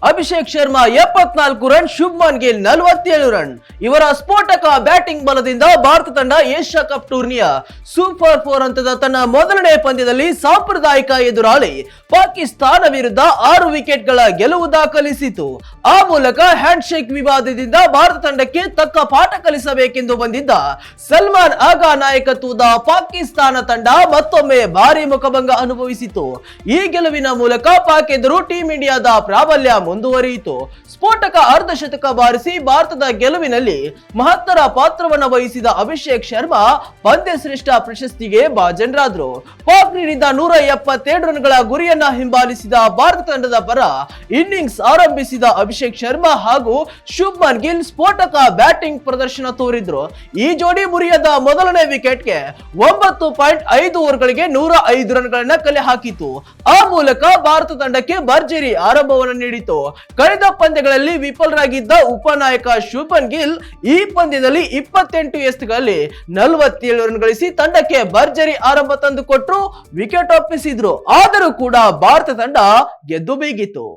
Abhishek Sharma 74 run, Shubman Gill 47 run. ಇವರ ಸ್ಫೋಟಕ batting ಬಲದಿಂದ ಭಾರತ ತಂಡ ಏಷ್ಯಾ ಕಪ್ ಟೂರ್ನಿಯ ಸೂಪರ್ 4 ಹಂತದ ತನ್ನ ಮೊದಲನೇ ಪಂದ್ಯದಲ್ಲಿ ಸಾಂಪ್ರದಾಯಿಕ ಎದುರಾಳಿ ಪಾಕಿಸ್ತಾನ ವಿರುದ್ಧ 6 ವಿಕೆಟ್ಗಳ ಗೆಲುವು ದಾಖಲಿಸಿತು. ಆ ಮೂಲಕ ಹ್ಯಾಂಡ್ ಶೇಕ್ ವಿವಾದದಿಂದ ಭಾರತ ತಂಡಕ್ಕೆ ತಕ್ಕ ಪಾಠ ಕಲಿಸಬೇಕೆಂದು ಬಂದಿದ್ದ ಸಲ್ಮಾನ್ ಆಗಾ ನಾಯಕತ್ವದ ಪಾಕಿಸ್ತಾನ ತಂಡ ಮತ್ತೊಮ್ಮೆ ಭಾರಿ ಮುಖಭಂಗ ಅನುಭವಿಸಿತು. ಈ ಗೆಲುವಿನ ಮೂಲಕ ಪಾಕ್ ಎದುರು ಟೀಂ ಇಂಡಿಯಾದ ಪ್ರಾಬಲ್ಯ ಮುಂದುವರಿಯಿತು. ಸ್ಫೋಟಕ ಅರ್ಧಶತಕ ಬಾರಿಸಿ ಭಾರತದ ಗೆಲುವಿನಲ್ಲಿ ಮಹತ್ತರ ಪಾತ್ರವನ್ನು ವಹಿಸಿದ ಅಭಿಷೇಕ್ ಶರ್ಮಾ ಪಂದ್ಯ ಶ್ರೇಷ್ಠ ಪ್ರಶಸ್ತಿಗೆ ಭಾಜನರಾದರು. ಪಾಕ್ ನೀಡಿದ 172 ರನ್ಗಳ ಗುರಿಯನ್ನ ಹಿಂಬಾಲಿಸಿದ ಭಾರತ ತಂಡದ ಪರ ಇನ್ನಿಂಗ್ಸ್ ಆರಂಭಿಸಿದ ಅಭಿಷೇಕ್ ಶರ್ಮಾ ಹಾಗೂ ಶುಭ್ಮನ್ ಗಿಲ್ ಸ್ಫೋಟಕ ಬ್ಯಾಟಿಂಗ್ ಪ್ರದರ್ಶನ ತೋರಿದ್ರು. ಈ ಜೋಡಿ ಮುರಿಯದ ಮೊದಲನೇ ವಿಕೆಟ್ಗೆ 9.5 ಓವರ್ಗಳಿಗೆ 105 ರನ್ಗಳನ್ನ ಕಲೆ ಹಾಕಿತು. ಆ ಮೂಲಕ ಭಾರತ ತಂಡಕ್ಕೆ ಭರ್ಜರಿ ಆರಂಭವನ್ನು ನೀಡಿತು. ಕಳೆದ ಪಂದ್ಯಗಳಲ್ಲಿ ವಿಫಲರಾಗಿದ್ದ ಉಪನಾಯಕ ಶುಭ್ಮನ್ ಗಿಲ್ ಈ ಪಂದ್ಯದಲ್ಲಿ 28 ಎಸೆತಗಳಲ್ಲಿ 47 ರನ್ ಗಳಿಸಿ ತಂಡಕ್ಕೆ ಭರ್ಜರಿ ಆರಂಭ ತಂದುಕೊಟ್ಟರು, ವಿಕೆಟ್ ಒಪ್ಪಿಸಿದ್ರು. ಆದರೂ ಕೂಡ ಭಾರತ ತಂಡ ಗೆದ್ದು ಬೀಗಿತು.